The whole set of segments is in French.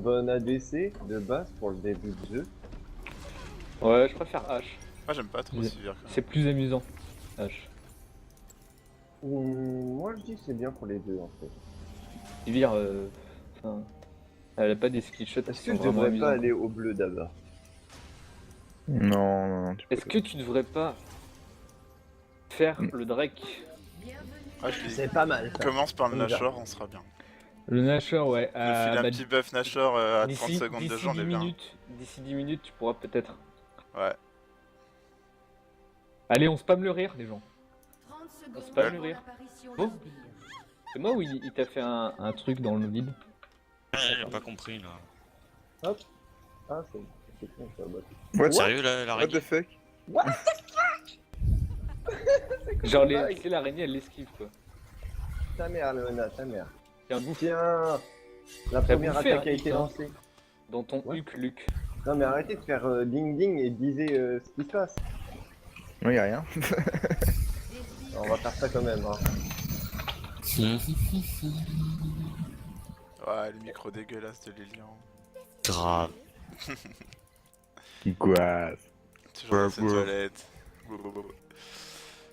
bon ADC de base pour le début du jeu. Ouais, je préfère H. Moi j'aime pas trop Sivir. C'est plus amusant. H. Moi je dis que c'est bien pour les deux en fait. Sivir, enfin, elle a pas des skill shots qui Est-ce que sont je vraiment devrais amusants. pas aller au bleu d'abord? Non, Est-ce que tu devrais pas faire le Drake? Ah, je dis, C'est pas mal ça. commence par le On y va. Nashor, on sera bien. Le Nashor, ouais. Je file un petit buff Nashor à 30 secondes de jeu, on est bien. D'ici 10 minutes, tu pourras peut-être. Ouais. Allez, on spam le rire, les gens. 30 On secondes spam le pour rire. l'apparition Oh. d'un bille. C'est moi ou il t'a fait un truc dans le vide? J'ai pas compris là. Ah c'est con ça. What? Sérieux la What l'araignée? the fuck? Genre, tu sais, l'araignée, elle l'esquive, quoi. Ta mère Léona, ta mère. Tiens, bouffe Tiens. La T'as première bouffé, attaque a hein, été putain. lancée. dans ton Ouais. huc, Luc. Non mais arrêtez de faire ding ding et disez ce qui se passe. Non, y'a rien. On va faire ça quand même. Hein. Ouais, les micros dégueulasses de Lilian. Grave. Quoi? Toujours dans cette toilette.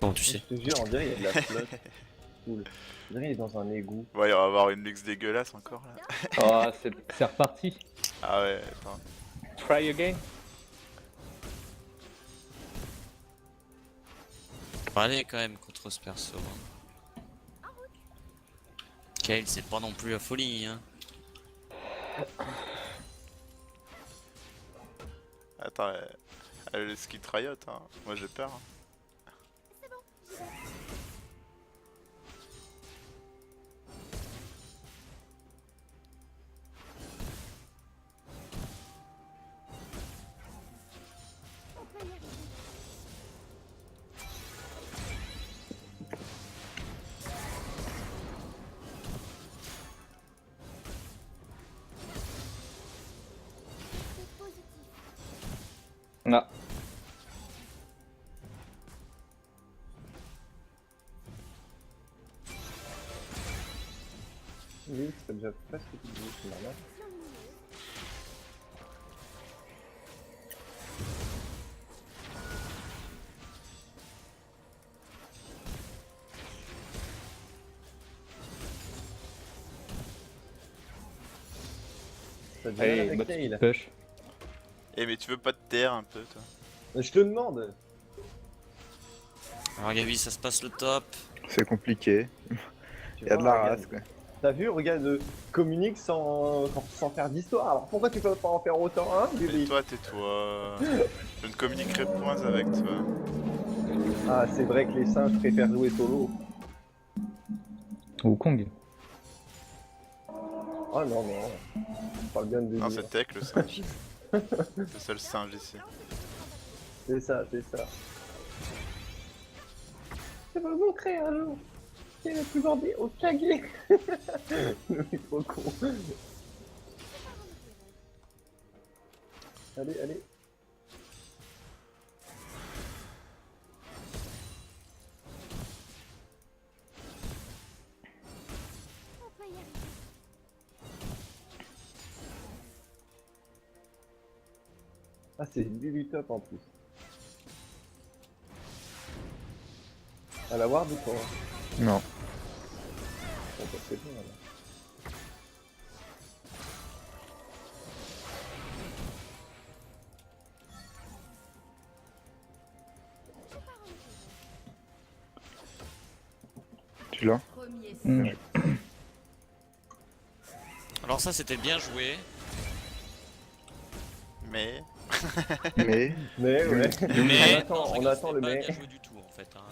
Bon, tu sais. Je te jure, on dirait qu'il y a de la flotte. Cool. On dirait qu'il est dans un égout. Ouais, il va y avoir une luxe dégueulasse encore là. Oh, c'est reparti. Ah ouais, attends. Try again. Faut aller quand même contre ce perso. Kale, c'est pas non plus la folie, hein. Attends, elle a le ski Riot, hein. Moi j'ai peur. Hein. Ah. Oui, c'est déjà presque tout dit, c'est normal. Ça devient Allez, avec bot Kale. speed push. Eh mais tu veux pas te taire un peu toi? Je te demande. Alors Gabi, ça se passe le top. C'est compliqué. Tu Y'a de vois, la regarde. race, quoi. T'as vu, regarde, communique sans faire d'histoire. Alors pourquoi tu peux pas en faire autant, hein, Billy? Tais-toi, tais-toi. Je ne communiquerai point avec toi. Ah, c'est vrai que les singes préfèrent jouer solo. Ou Kong. Oh non, non. On parle bien de Non, Billy. c'est Tech le singe. Le seul singe ici. C'est ça, c'est ça. Je vais vous montrer un jour. C'est le plus bandé au caguet. Le est trop con. Allez, allez. Ah, c'est du top en plus. À la ward ou pas? Non. Bon, bah, c'est bon alors. Tu l'as? Premier Mm. Alors ça, c'était bien joué. Mais... Mais. Mais ouais. Mais on attend, non, on attend le c'était pas mais. bien joué du tout en fait. Hein.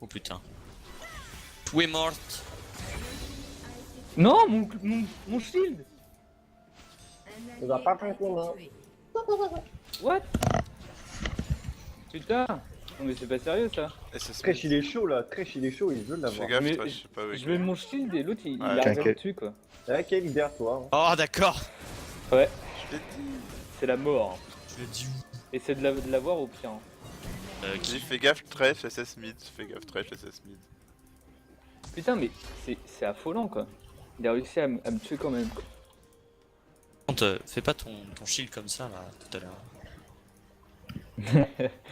Oh putain. Tout est mort. Non, mon shield. Un Ça va allié pas a prendre été ton main. tué. What? Putain. Non mais c'est pas sérieux ça. Et c'est Tresh il est chaud là, Tresh il est chaud, il veut Fais l'avoir. gaffe Mais toi, je sais pas où il Je mets mon shield et l'autre il Ouais, arrive t'inquiète. dessus quoi. Ah, quel est derrière toi. Hein. Oh d'accord. Ouais, Je l'ai dit. c'est la mort. Tu l'as dit où? Essaie de l'avoir au pire. Hein. J'ai Qui? dit fais gaffe Trash SS mid, fais gaffe Trash SS mid. Putain mais c'est affolant quoi. Il a réussi à me tuer quand même. Quoi. Par contre, fais pas ton shield comme ça là, tout à l'heure.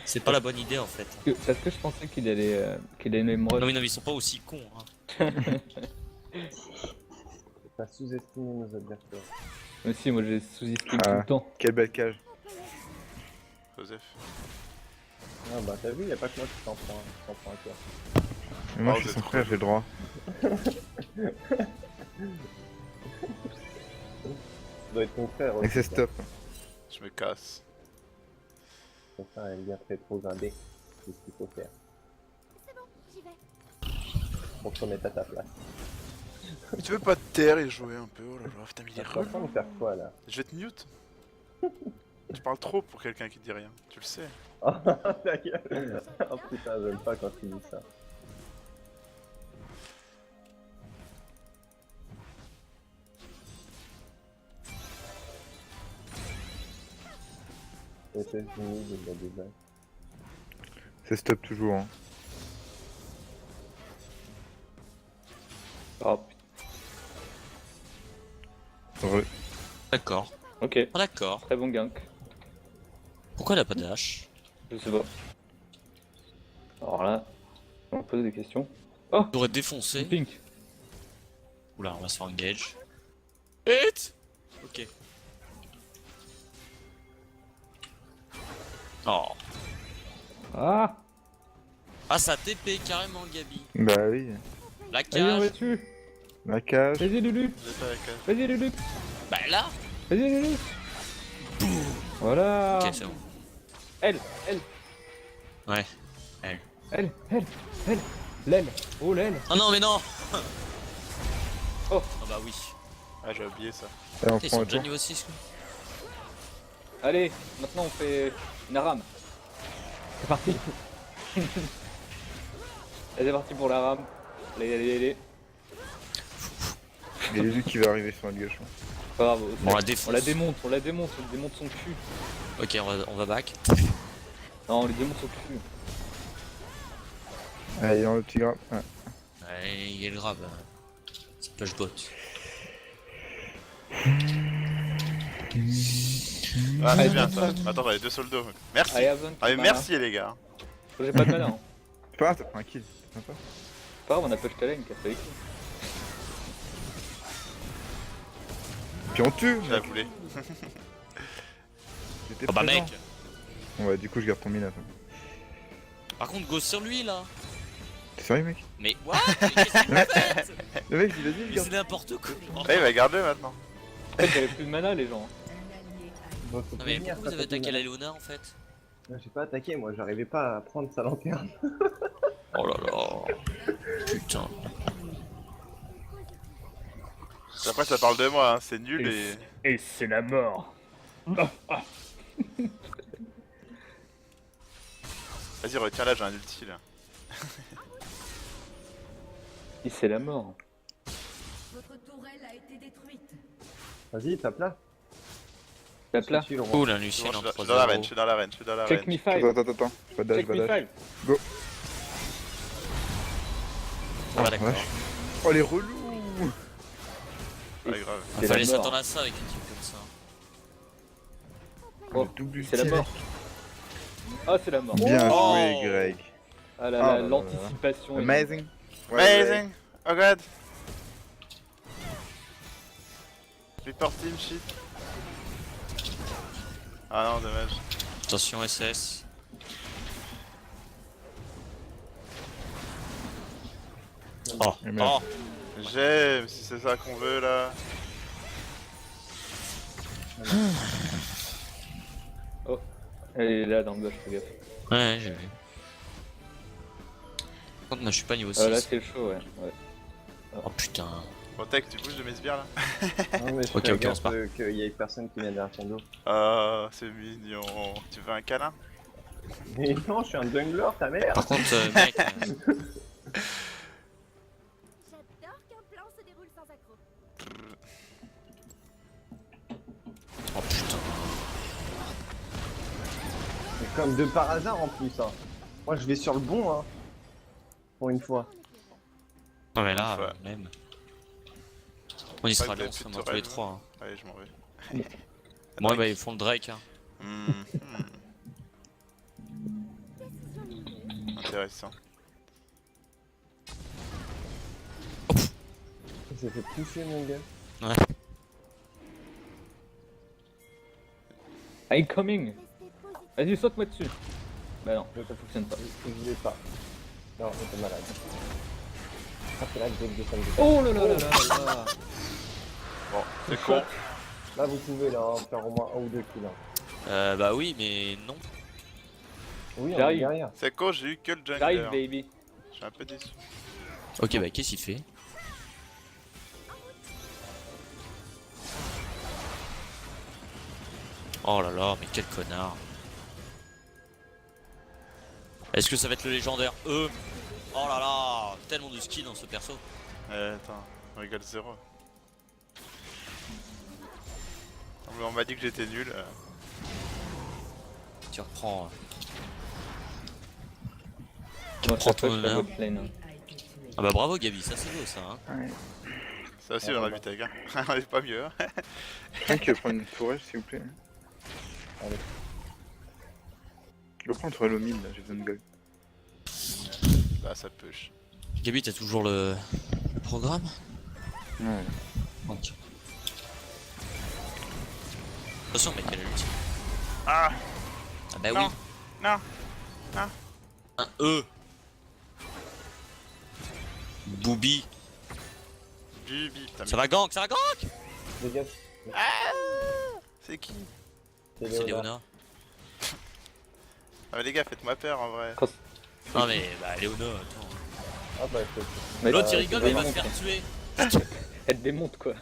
C'est pas la bonne idée en fait. Parce que je pensais qu'il allait me rush. Non mais ils sont pas aussi cons. Hein. T'as sous-estimé nos adversaires. Mais si, moi j'ai sous-estimé Ah. tout le temps. Quelle belle cage. Joseph. Ah bah t'as vu, y'a pas que moi qui t'en prends un cœur. Mais moi Oh, je suis vous son êtes frère, j'ai le droit. Ça doit être ton frère Et c'est aussi, stop. Je me casse. Ton frère aime bien rétrograder. C'est ce qu'il faut faire. J'y vais. Pour te remettre à ta place. Mais tu veux pas te taire et jouer un peu? Oh là là, putain, mais il est T'es en relou. train de faire quoi là? Je vais te mute. Tu parles trop pour quelqu'un qui dit rien, tu le sais. Oh ta gueule. Oh putain, j'aime pas quand tu dis ça. C'était fini, il y a des blagues. C'est stop toujours. Hein. Oh putain. Heureux. D'accord. Ok, Ah, d'accord. très bon gank. Pourquoi elle a pas de hache? Je sais pas. Alors là, on va poser des questions. Oh, J'aurais défoncé. pink. Oula, on va se faire engage. Hit. Ok. Oh. Ah, Ah, ça TP carrément, Gabi. Bah oui. La allez, on va cage. dessus. La cage. Vas-y, Lulu. Vous êtes pas avec Vas-y, Lulu. Bah là. Vas-y, Lulu. Voilà. Ok, c'est bon. Elle. Ouais. L'aile. Oh, l'aile. Oh non, mais non. Oh. Ah bah oui. Ah, j'ai oublié ça. Allez, on Ils prend sont un déjà tour. niveau 6 quoi. Allez, maintenant on fait une rame. C'est parti. Allez, c'est parti pour la rame. Allez. Il y a les yeux qui va arriver sur un gauche. Pas grave, Bon, on la défonce. on la démonte son cul. Ok, on va back. Non, on lui démonte son cul. Allez, dans le petit grappe. Ouais. Ouais, il est le grave. C'est push bot. Ah, Allez, c'est bien bon, ça. bon. Attends, j'avais 2 soldos. Merci. Allez, Avon, Ah, mais mana. merci les gars. J'ai pas de mana. Hein. C'est pas grave, t'as pris un kill. C'est sympa. C'est pas grave, on a push ta lane qui a fait les kills. Puis on tue. Je la voulais. J'étais Oh bah présent. mec. Bon, ouais, du coup, je garde ton mina. Par contre, go sur lui là. T'es sérieux, mec? Mais what? Mais qu'est-ce que vous faites? Le mec, il a dit, Mais garde. c'est n'importe quoi. Eh, bah garde-le maintenant. En fait, j'avais plus de mana, les gens. Bon, faut Non mais prévenir, pourquoi vous ça avez fait attaqué mal. la Léona en fait? Non, j'ai pas attaqué, moi j'arrivais pas à prendre sa lanterne. Oh là là. Putain. Après, ça parle de moi, hein. C'est nul et. Et c'est la mort. Vas-y, retiens là, j'ai un ulti là. Et c'est la mort. Votre tourelle a été détruite. Vas-y, tape là. Tape là. Suis le roi. Cool, un Je Lucien en suis dans la arène, 3-0. je suis dans l'arène, je suis dans Check l'arène. me 5. Attends. Pas de dash, Check pas me de dash. 5. Ah bah d'accord. Wesh. Oh, les relous. Ouais, grave. C'est Il la fallait mort. s'attendre à ça avec une team comme ça. Oh, Le double c'est la ulti, mort. Ah, c'est la mort. Bien Oh. joué, Greg. Ah là Ah là, là là. l'anticipation. Amazing. Ouais, Amazing! Oh god! Report team shit. Ah non, dommage. Attention SS. Oh, Et merde. oh. J'aime, si c'est ça qu'on veut là. Elle est là dans le bush, fais gaffe. Ouais, j'ai vu. Par contre, moi je suis pas niveau 6. Là, c'est le show, ouais. Oh putain. Bon, Tech, tu bouges de mes sbires là? Non, mais je Ok, fais ok, on gaffe se part. qu'il y ait personne qui vienne derrière ton dos. Ah, c'est mignon. Tu veux un câlin? Mais non, je suis un jungler, ta mère. Par contre, mec. J'adore qu'un plan se déroule sans accroc. Oh putain. Mais comme de par hasard en plus, hein. Moi je vais sur le bon, hein. Pour une fois. Non mais là, Ouais. même. On y Pas sera de allés plus de ensemble tous tourelle, les trois. Hein. Allez, je m'en vais. Moi, bah, ils font le Drake. Hein. Décision lumineuse. Intéressant. Il s'est fait pousser, mon gars. Ouais. I'm coming. Restez positif. Vas-y, saute-moi dessus. Bah non, ça fonctionne pas. Je voulais pas. Non, j'étais malade. Ah, c'est là que j'ai descendu. Oh là là là là là. Bon, c'est con. Là, vous pouvez là, hein, faire au moins 1 ou 2 kills. Hein. Bah oui, mais non. Oui, on est J'arrive. derrière. C'est con, j'ai eu que le J'arrive, jungler. baby. Je suis un peu déçu. Ok, bah qu'est-ce qu'il fait? Oh là là, mais quel connard. Est-ce que ça va être le légendaire Oh là là, tellement de skins dans ce perso. Attends, on rigole zéro. Non, mais on m'a dit que j'étais nul. Tu reprends. Moi, Prends chaque fois, ton je fais honneur. votre lane. Hein. Ah bah bravo Gabi, ça c'est beau ça. Hein. Ça aussi, on a vu tag. Hein. On est pas mieux. Hein. Quelqu'un qui veut prendre une tourelle, s'il vous plaît. Allez. Je vais prendre une tourelle au mid, là, j'ai besoin de gueule. Bah, ça push. Gabi, t'as toujours le programme? Ouais. Ok. Attention mec, elle a l'ulti. Ah Ah bah Non. oui. Non. Un E. Booby. Bubi, putain, Ça mais va gank, ça va gank. Dégage. c'est qui? C'est Léona. Léona. Ah, mais les gars, faites-moi peur en vrai. Non mais bah Léona, attends. Ah bah, je Mais L'autre il bah, rigole c'est mais il va se vraiment faire con. tuer. Elle démonte quoi.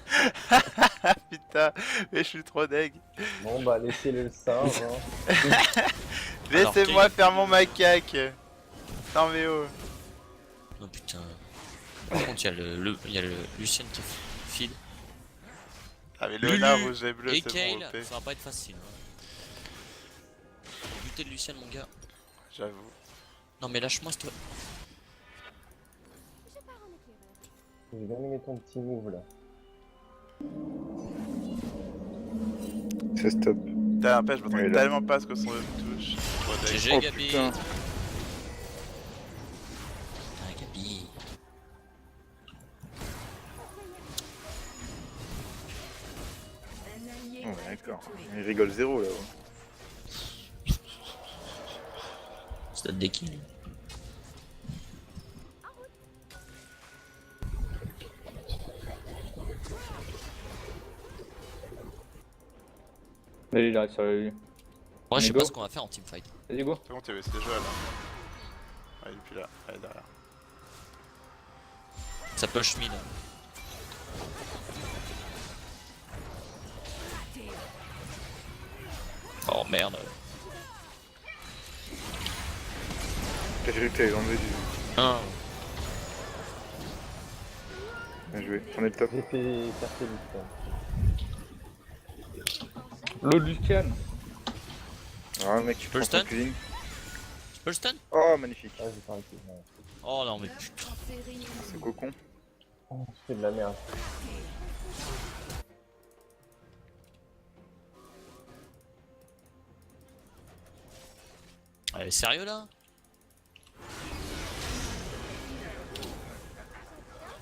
Putain, mais je suis trop deg. Bon bah, laissez-le le singe. Hein. Laissez-moi faire mon macaque. Non mais oh. Oh putain. Par contre il y a le Lucien qui file. Ah mais Léonard Lulu rouge et bleu, Et c'est bon, Kale, OP. ça va pas être facile. Hein. Buter le Lucien mon gars. J'avoue. Non mais lâche-moi s'il te plaît. Je pars en éclaireur. J'ai bien aimé ton petit move là. Ça stop. Putain, après, je m'attendais Ouais, là. tellement pas à ce que son touche. Trop deg. GG Oh, Gabi. putain. Ah Gabi. Oh, ouais, d'accord. Il rigole zéro là. Ça donne des kills. Vas-y, j'arrive sur lui. Moi je sais Go. pas ce qu'on va faire en teamfight. Vas-y, go. C'est bon, t'es déjà là. Ah, il est plus là. Allez, derrière. Ça push mid. Oh merde. J'ai cru que t'avais enlevé du. Ah. Bien joué. On est le top. J'ai fait percer du temps. L'autre Lucian. Ah, le mec, tu peux le prends son stun cuisine. Tu peux le stun? Oh, magnifique. Ah, j'ai pas arrêté. Ouais. Oh non mais putain. Ce cocon. Oh, je fais de la merde. Sérieux là?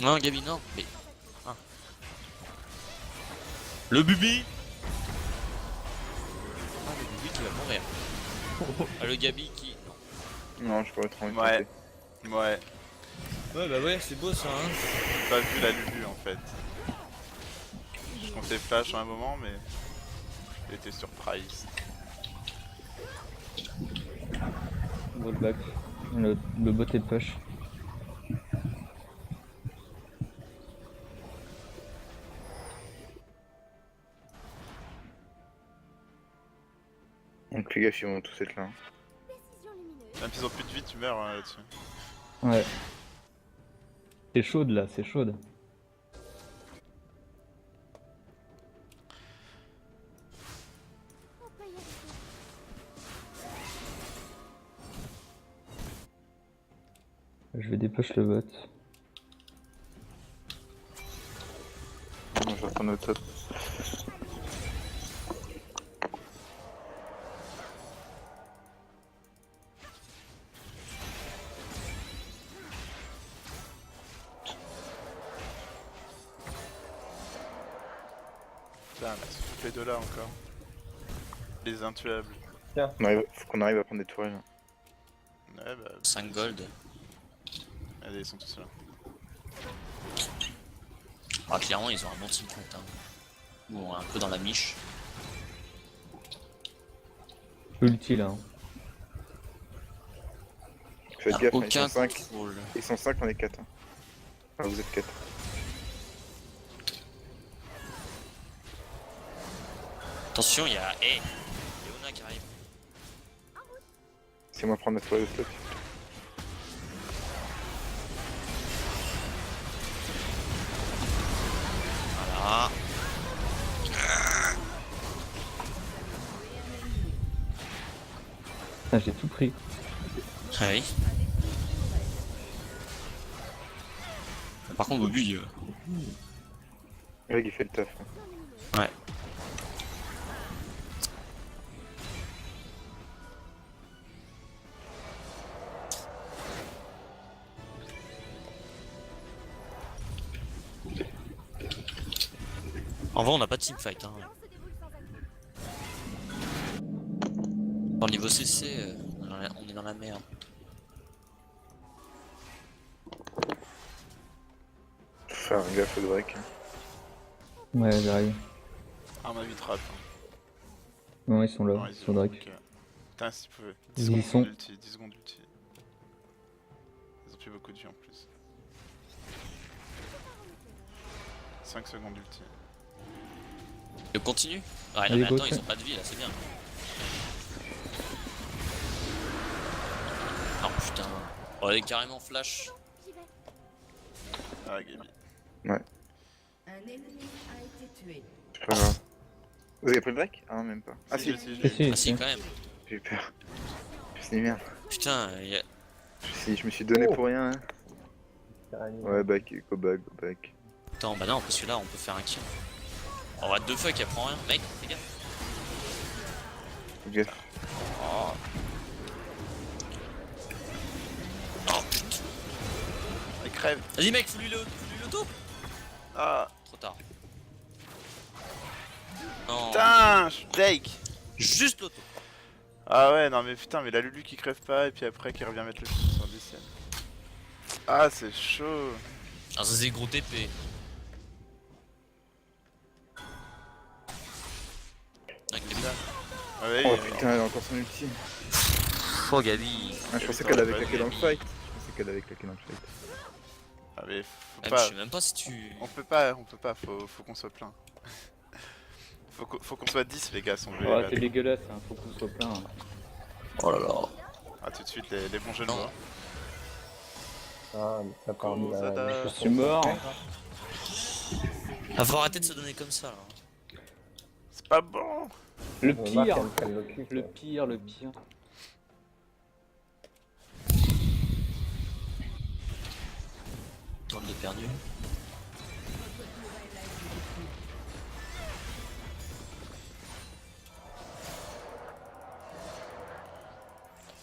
Non Gabi non mais. Ah. Le Bubi. Ah le Bubi qui va mourir. Ah le Gabi qui. Non. Non, je pourrais être en Ouais. Ouais. Ouais bah ouais c'est beau ça hein. J'ai pas vu la Lulu en fait. Je comptais flash à un moment, mais. J'étais surprise. Bot back. Le bot est push. Donc les gars, ils vont tous être là. Décision lumineuse. Même s'ils ont plus de vie, tu meurs hein, là-dessus. Ouais. C'est chaude là, c'est chaude. On peut y arriver. Je vais dépush le bot. Moi, je vais reprendre notre top. Putain, mais c'est toutes les deux là encore. Les intuables. Faut qu'on arrive à prendre des tourelles. Ouais, bah. 5 gold. Allez, ils sont tous là. Ah, clairement, ils ont un bon team fight. Hein. Bon, un peu dans la miche. Ulti là. Hein. Faites Ah, gaffe, hein, ils aucun sont 5. contrôle. Ils sont 5, on est 4. Enfin, vous êtes 4. Attention, il y a. Hey, Léona qui arrive. C'est moi prendre notre toile de stop. Voilà. Putain, j'ai tout pris. Ah oui. Par contre, Bobby. Le mec il fait le taf. Hein. Ouais. En vrai, on n'a pas de teamfight. Hein. Lance se déroule sans attente. Dans le niveau CC, on est dans la merde. Faut faire gaffe au break. Hein. Ouais, j'arrive. Ah, ma vie trap. Non, ils sont là, Non, ils sont Drake. ok. Putain, s'ils pouvaient. Ils 10 y secondes sont. d'ulti, 10 secondes d'ulti. Ils ont plus beaucoup de vie en plus. 5 secondes d'ulti. Et on continue. Ouais, non, Allez, mais go, attends, tiens. ils ont pas de vie là, c'est bien. Oh putain. On est carrément flash. J'y vais. Ah, Gaby. Un ennemi a été tué. C'est pas grave. Vous avez pris le break? Ah non, même pas. Ah si, Si, Ah si. si, quand même. j'ai eu peur. Je me suis dit merde. Putain, y a... Je me suis donné Oh. pour rien. Hein. Ouais, back, go back, go back. Attends, bah non, parce que là, on peut faire un kill. Oh, what the fuck, elle prend rien. Mec, fais gaffe. Faut gaffe. Oh. Oh putain. Il crève. Vas-y, mec, fous-lui l'auto. Ah, Trop tard. Non. putain, je suis deg. Juste l'auto. Ah ouais, non mais putain, mais la Lulu qui crève pas et puis après qui revient mettre le feu sur le DCN. Ah, c'est chaud. Ah, ça c'est gros TP. Ah, Gabi. Ah ouais, Oh putain, elle a encore son ulti. Oh, Gabi. Ah, je pensais Putain, qu'elle avait pas claqué dans le Gabi. fight. Je pensais qu'elle avait claqué dans le fight. Ah mais faut Ah, mais pas. je sais même pas si tu. On peut pas, faut qu'on soit plein. Faut qu'on soit 10 les gars si on veut les Ouais, battre. c'est dégueulasse, hein. Faut qu'on soit plein. Hein. Oh là là. Ah, tout de suite les bons jeux de Non. voix. Ah, mais ça part de Kozada. Je suis mort. Ah, faut arrêter de se donner comme ça là. C'est pas bon. Le On marque, pire. elle me prenne le cul, Le quoi. pire, le pire. Tourne de perdu.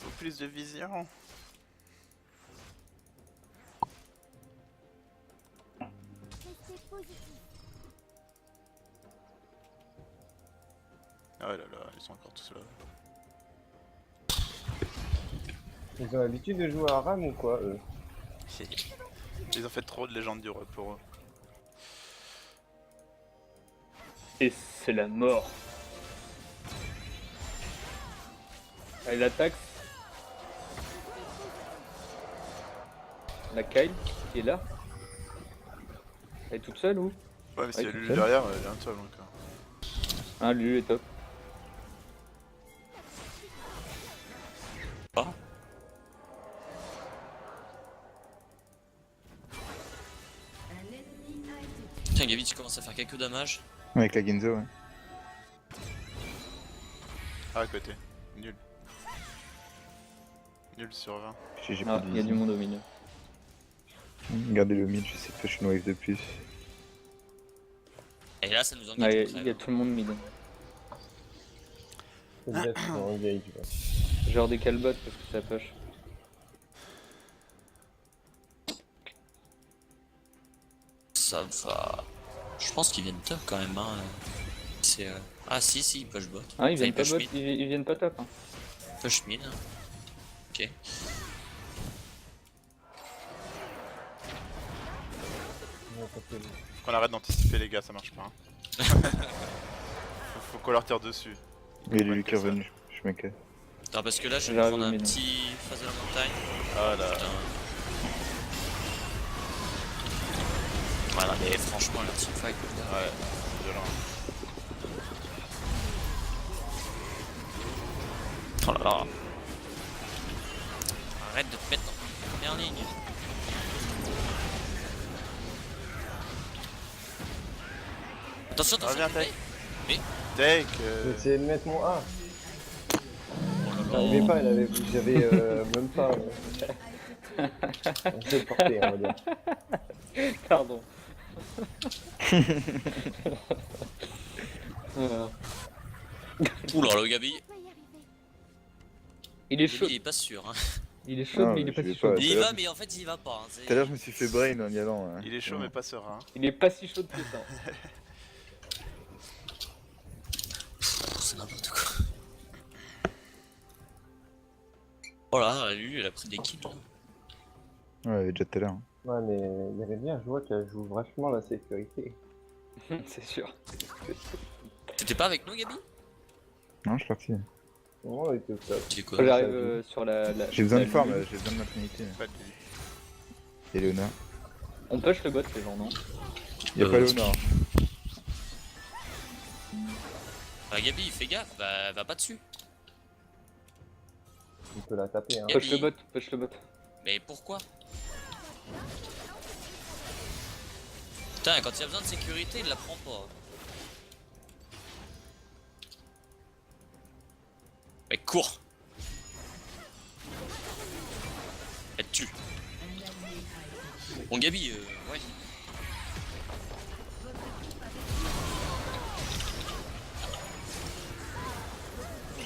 Faut plus de vision. Restez positif. Ah là là, ils sont encore tous là. Ils ont l'habitude de jouer à Ram ou quoi, eux? Ils ont fait trop de légendes du roi pour eux. Et c'est la mort. Elle attaque. La Kyle qui est là. Elle est toute seule ou? Ouais, mais s'il y a Ouais, Lulu tout derrière, il y a un toile encore. Ah, lui est top. Pas. Un ennemi a été Tiens, Gabi, tu commences à faire quelques dommages. Avec la Genzo, ouais. Ah, à côté. Nul. Nul sur 20. J'ai Ah, pas il y a du monde au milieu. Regardez le mid, je sais pas, je suis une wave de plus. Et là, ça nous Ah, engage. il on crève. y a tout le monde mid. C'est bien, c'est en engage, ouais. Genre des calbots parce que ça push. Ça va. Je pense qu'ils viennent top quand même. Hein. C'est. Ah si, ils push bot. Ah, ils Enfin, viennent pas push bot, mid. ils viennent pas top. Hein. Push mid. Ok. Faut qu'on arrête d'anticiper les gars, ça marche pas. Hein. faut qu'on leur tire dessus. Il est lui qui est revenu, je m'inquiète. Attends, parce que là, je vais J'arrive prendre au un mid. petit phase de la montagne. Ah là. Putain. Voilà, mais franchement, leur teamfight. Ouais, c'est violent. Oh là là. Arrête de te mettre en première ligne. Attention, attention. Reviens, Take. Oui. Take. J'ai essayé de mettre mon A. Oh là là. J'arrivais pas, j'avais même pas. On s'est porté, on va dire. Pardon. Ouh là, le Gabi. On peut y arriver. Il est Gabi, chaud, il est pas sûr. Hein. il est chaud, Ah, mais il est je pas vais si chaud. pas. Il y tout à va, l'heure- mais en fait, il y va pas. Hein. C'est- Tout à l'heure, je me suis fait brain en y allant. Hein. Il est chaud Ouais. mais pas serein. Il est pas si chaud que ça. C'est n'importe quoi. Oh là, lui, il a pris des kills. Là. Ouais, déjà tout à l'heure. Hein. Ouais, mais il y avait bien, je vois qu'elle joue vachement la sécurité. C'est sûr. T'étais pas avec nous, Gabi? Non, je suis parti. Vraiment, il était au top. Tu fais quoi? J'arrive sur la. J'ai besoin de la farm, lune. j'ai besoin de l'infinité. Pas de vie. Et Léonard. On push le bot, les gens, non? Y'a pas Léonard. Bah, Gabi, fais gaffe, va pas dessus. Il peut la taper, hein. Yep. Push le bot, push le bot. Mais pourquoi? Putain, quand il y a besoin de sécurité, il la prend pas. Mais cours! Elle te tue. Bon, Gabi, ouais.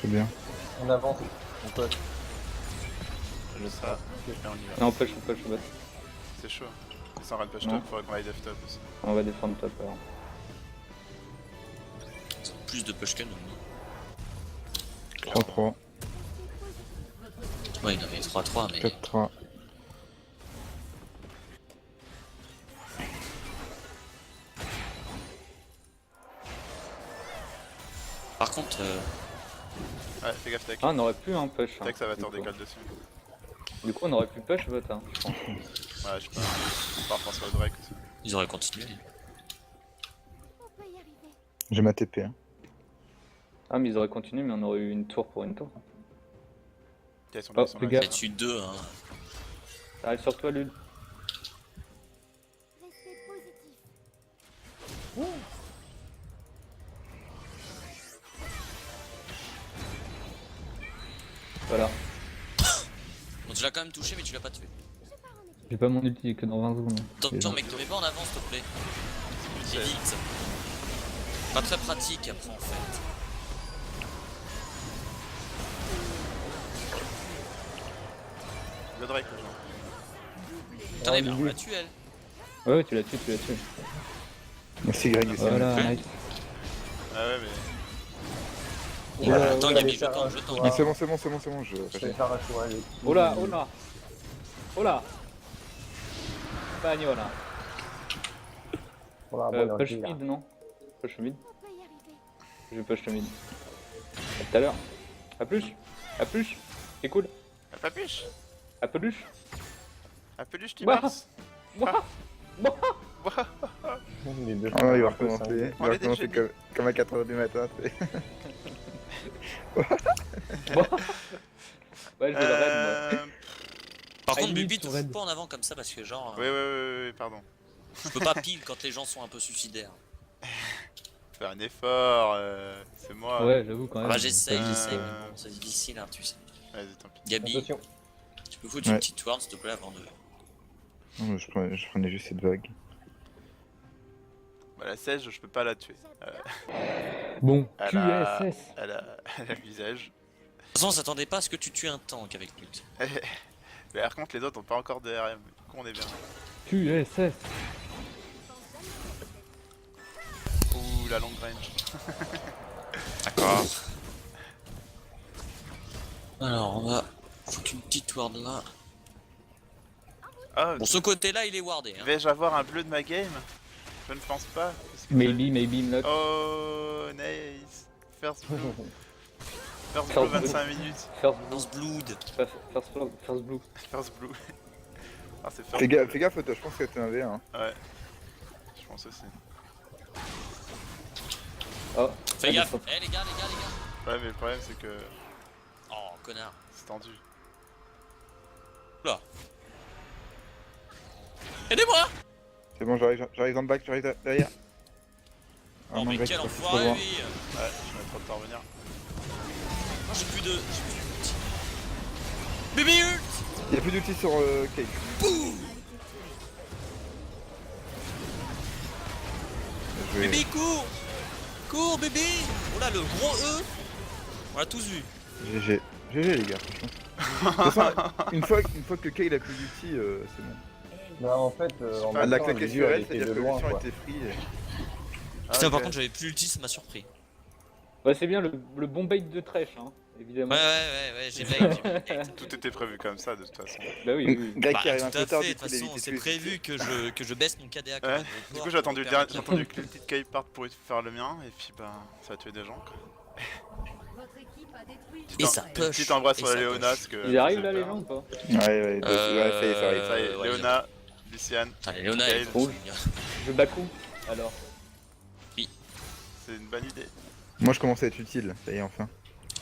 C'est bien. On avance, on peut. Je ça. Là on y va. Non, on push le bot. C'est chaud. Ils sont en train de push Non. top, faudrait qu'on aille def top aussi. On va défendre top alors. Plus de push que nous. 3-3, Ouais, il avait 3-3, mais. 4-3. Par contre, Ouais, fais gaffe, Tech. Ah, on aurait pu un push. Hein, Tech, ça va du t'en coup. décolle dessus. Du coup, on aurait pu push bot, hein, je pense. Ouais, je sais pas. Par rapport au Drake aussi. ils auraient continué. On peut y arriver. J'ai ma TP. Hein. Ah, mais ils auraient continué, mais on aurait eu une tour pour une tour. Ok, ils sont Oh, là, ils sont fais là. gaffe. Peut-être eu 2, hein. Ça arrive sur toi, Lul. Restez positif. Voilà. Bon, tu l'as quand même touché, mais tu l'as pas tué. Je pars en équipe. J'ai pas mon ulti que dans 20 secondes. Attends, mec, te mets pas en avant, s'il te plaît. C'est vite. Pas très pratique après, en fait. Le Drake, là, genre. Putain, mais on l'a tué, elle. Ouais, ouais, tu l'as tué, tu l'as tué. Merci Greg aussi. Voilà, Ouais. nice. Ah ouais, mais. Attends, ouais, Gabi, allez je faire tente, un je choix. tente. Mais c'est bon, je... Je vais faire un choix, allez. Oh là, oh là. Oh là. Spagnola. Voilà, bon, Push on va mid, non? Push mid. On peut y arriver. Je vais push le mid. À tout à l'heure. A plus. A plus. C'est cool. Ah, Papuche A plus. Ah, peluche, tu Bah. passes. Moi. Moi. Les deux Ah non, il va un peu recommencer. cinglés. Il va recommencer comme à 4h du matin. tu sais. Ouais, je vais le raid, moi. Par Ah, contre, limite, Bubi, te tout fous raid. pas en avant comme ça parce que, genre, Oui, pardon. je peux pas pile quand les gens sont un peu suicidaires. Faire un effort, c'est moi. Ouais, j'avoue quand Ah même. bah, j'essaye, Euh, j'essaye, mais bon, c'est difficile, hein, tu sais. Vas-y, tant pis. Gabi, Attention. tu peux foutre Ouais. une petite ward, s'il te plaît, avant de. Non, mais je prenais juste cette vague. Bah, la Sage, je peux pas la tuer. Bon, Elle a... QSS. Elle a le visage. De toute façon, on s'attendait pas à ce que tu tues un tank avec Lux. Mais par contre, les autres ont pas encore de RM. Du coup, on est bien. QSS. Ouh, la long range. D'accord. Alors, on va foutre une petite ward là. Ah, Bon, ce côté-là, il est wardé. Hein. vais-je avoir un bleu de ma game? Je ne pense pas. parce que- Maybe not. Oh, nice. First blue. First blue, First blue. 25 minutes. First blue. Lance Blood. First blue. First blue. Ah, c'est first Fais blue. gaffe, toi, je pense que t'es un V1. Ouais. Je pense aussi. Oh. Fais Ah, gaffe. mais Eh les gars. Ouais, mais le problème, c'est que Oh, connard. c'est tendu. Là. Aidez-moi. C'est bon, j'arrive dans le bac, j'arrive derrière. Ah, Oh, non, mais le bac, quel c'est trop enfoiré, loin. lui. Ouais, je mets trop de temps à revenir. Oh, j'ai plus de ulti. Bébé ult. Il y a plus d'ulti sur Cage. Je vais... Bébé, cours. Cours, bébé. Oh là, le gros E. On l'a tous vu. GG. GG les gars, franchement. De toute façon, une fois que Kay a plus d'ulti, c'est bon. Bah en fait, en Elle même l'a temps, claqué les sur yeux, elle, étaient c'est-à-dire de que loin, Lucian quoi. était free. Ah, Putain, ok. par contre, j'avais plus l'ulti, ça m'a surpris. Ouais, c'est bien le bon bait de Thresh, hein, évidemment. Ouais, j'ai bait. Tout était prévu comme ça, de toute façon. Bah oui. Greg Bah, qui arrive un tout peu à tard, fait, du de coup, toute il a façon, évité c'est tous les prévu que je baisse mon KDA quand Ouais. même. Du coup, j'ai attendu que le petit Kay parte pour faire le mien, et puis bah, ça a tué des gens, quoi. Votre équipe a détruit. Et ça Une push. petite embrasse Et sur la ça Léona, push. parce que... Ils arrivent là, j'ai les peur. gens ou pas? Ouais, ça y est, ça arrive. Ça y est, Ouais, Léona, Lucian, Allez, Léona Gaël. est trop génial. Je Baku, alors. c'est une bonne idée. Moi je commence à être utile, ça y est enfin.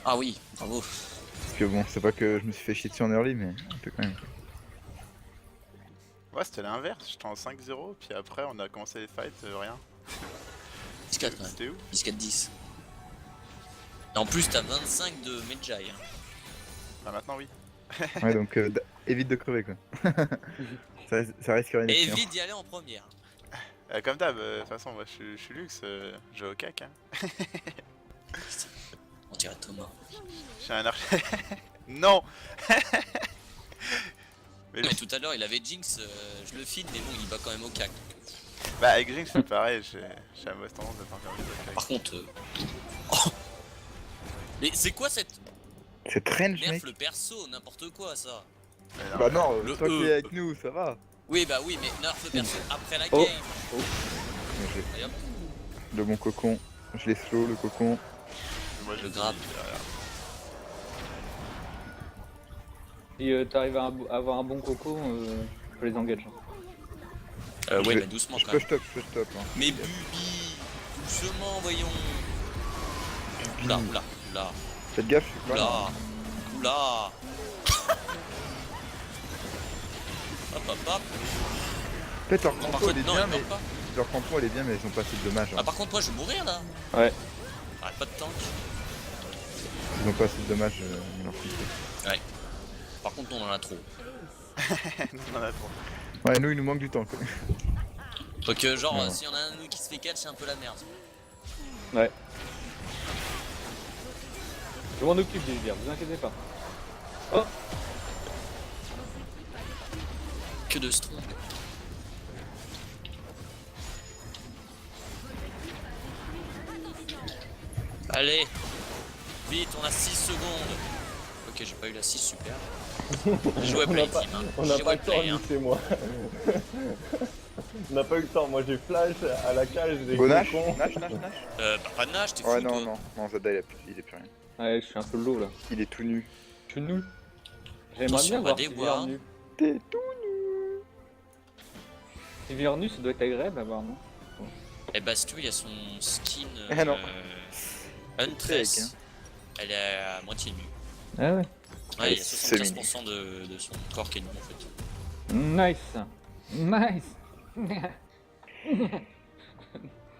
Ah oui, bravo. Parce que bon, c'est pas que je me suis fait chier dessus en early, mais un peu quand même. Ouais, c'était l'inverse, j'étais en 5-0, puis après on a commencé les fights, rien. 10-4 quand même. C'était où? 10-4-10. Et en plus, t'as 25 de Medjay. Hein. Bah maintenant oui. Ouais, donc évite de crever quoi. ça risque rien Et d'être chiant. évite d'y aller en première. Comme d'hab, de toute façon, moi je suis Lux, je joue au cac. Hein. On dirait Thomas. Je suis un archer. Non. Mais Mais tout à l'heure, il avait Jinx, je le feed, mais bon, il va quand même au cac. bah avec Jinx c'est pareil, j'ai la mauvaise tendance d'être encore vite au cac. Par contre. Oh. Mais c'est quoi cette C'est range, nerf mec. le perso, n'importe quoi ça. Mais non, Bah non, Le toi qui E. es avec nous, ça va. Oui, bah oui, mais nerf le perso après la Oh. game. J'ai Et hop, le bon cocon. Je l'ai slow, le cocon. moi je le dis, grappe. Et t'arrives à avoir un bon coco, je les engage. Ouais, Je- mais doucement Je quand même. push top. Hein. Mais Bubi, doucement, voyons. Oula. Faites gaffe, je suis pas là. Oula. Hop. Peut-être leur Non, par compo elle contre, est non, bien, il mais meurt pas. leur compo elle est bien, mais ils ont pas assez de dommages. Ah, Hein. par contre, moi je vais mourir là. Ouais. Arrête pas de tank. Ils ont pas assez de dommages leur compo. Par contre, on en a trop. on en a trop. Ouais, nous il nous manque du temps. Quoi. Donc, genre, Non. si on a un de nous qui se fait catch, c'est un peu la merde. Ouais. Je m'en occupe des bières, vous inquiétez pas. Oh. Que de strong. Allez, vite, on a 6 secondes. Ok, j'ai pas eu la 6, super. J'ai joué On play n'a pas, team. Hein. on n'a J'ai pas joué le temps, play, hein. c'est moi. On n'a pas eu le temps, moi j'ai flash à la cage des Bon, Nash, cocons. Nash. Bah, pas de nage, t'es fou. Ouais, toi. non, Zada il est plus rien. Ouais, je suis un peu lourd là. Il est tout nu. Je suis nu. J'aimerais Attention, bien on va voir déboire. Sylvie nu. T'es tout nu. Sylvie nu, ça doit être agréable à voir, non? Et bah, si tu veux, il y a son skin. Ah non. Huntress. Elle est à moitié nue. Ah ouais. Ouais, il y a C'est 75% de son corps qui est nu en fait. Nice.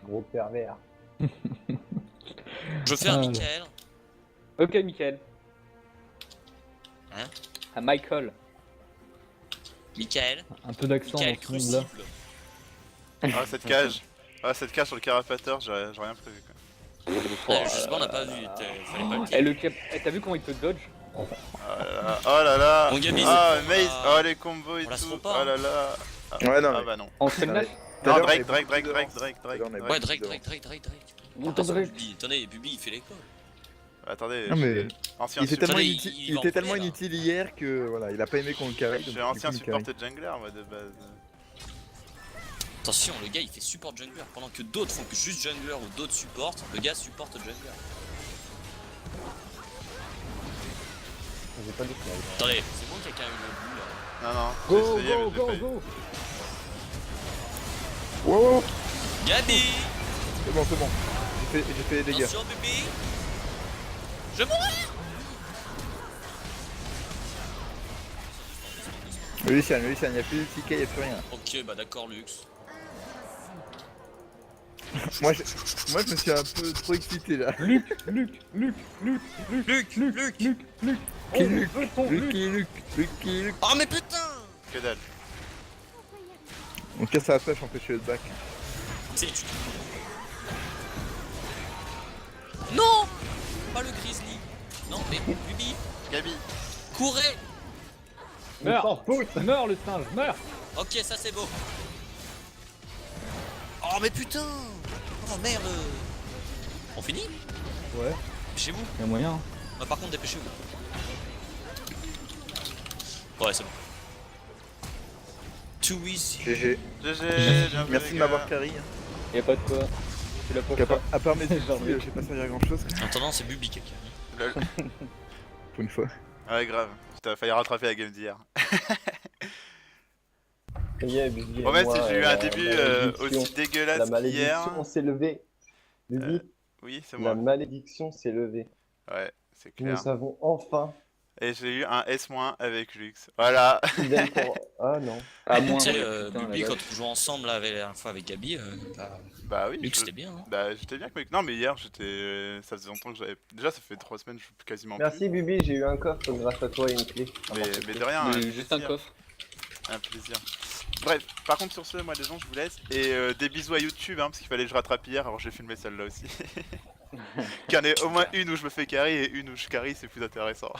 Gros pervers. Je fais un Ah. Michael. Ok, Michael. Hein? À Michael. Michael. Un peu d'accent Michael dans ce monde-là. Crucible. Ah cette cage. Ah, cette cage sur le carapateur, j'ai rien prévu quoi. Justement, on n'a pas vu, fallait pas le Et kill. le cap. Eh, t'as vu comment il te dodge? Oh là là. Mon Gabi, Ah, c'est- Maze, Ah. oh les combos et On la tout. sera pas, Oh là là. Ah, Ouais, non, ah mais- bah non. En streamless? Tout à Non, l'heure, Drake, on Drake, avait Drake, beaucoup Drake, d'avance. Drake, Tout à l'heure, on avait Ouais, beaucoup Drake, d'avance. Drake. Monte Ah, c'est Drake. Bubi. Attendez, Bubi, il fait les calls. Attendez, Non, mais- ancien Il était tellement Attendez, inutile, il il va était en tellement voler, là. inutile hier que voilà, il a pas aimé qu'on le carry. je donc suis du ancien coup, il support carry. et jungler moi de base. Attention, le gars il fait support jungler. Pendant que d'autres font que juste jungler ou d'autres supportent, le gars supporte jungler. J'ai pas de flag. Attendez, c'est bon quelqu'un a eu le bout là. Non, non, Go, j'ai essayé, go, mais j'ai go, pas eu. go! Wow, Gabi, c'est bon, c'est bon. J'ai fait des dégâts. attention Bubi. Je mourrai. Lucian, il n'y a plus de ticket, il n'y a plus rien. Ok, bah d'accord Lux. Moi, je me suis un peu trop excité là. Luc! Luc. On veut ton Luc! Lucky. Oh mais putain. Que dalle. On peut y arriver. On casse la flèche, on fait chier le back. C'est tu. Non. Pas le grizzly. Non mais Bubi, Gabi. courez. Meurs! Meurs le singe, meurs! Ok, ça c'est beau. Oh mais putain. Oh merde. On finit? Ouais. Dépêchez-vous. Y'a moyen. Ah, par contre, dépêchez-vous. Ouais, c'est bon. Too easy. GG. GG, bien joué, Merci les de gars. m'avoir carry. Y'a pas de quoi. C'est la Donc, première. à part mes outils, Genre, je sais pas servir à grand chose En attendant, c'est Bubi quelqu'un. Lol. pour une fois. Ouais, grave. Putain, failli rattraper la game d'hier. Bon, même si j'ai eu un début aussi dégueulasse La qu'hier. malédiction s'est levée. Luby, Oui, c'est la moi. malédiction s'est levée. Ouais, c'est Nous clair. avons enfin Et j'ai eu un S- avec Lux. Voilà. fidèle pour... Ah non. À moins. Tu sais, Putain, Bubi, la quand vache. on jouait ensemble là, avec, la dernière fois avec Gabi, Bah oui. Lux je- c'était bien. Hein. Bah j'étais bien avec. Non, mais hier, j'étais. Ça faisait longtemps que j'avais. Déjà, ça fait 3 semaines, je joue quasiment Merci Bubi, j'ai eu un coffre grâce à toi et une clé. plus. Mais de rien. Mais un juste un plaisir. coffre. Un plaisir. Bref, par contre sur ce, moi les gens, je vous laisse. Et des bisous à YouTube, hein, parce qu'il fallait que je rattrape hier, alors j'ai filmé celle-là aussi. Qu'il y en ait au moins une où je me fais carry et une où je carry, c'est plus intéressant.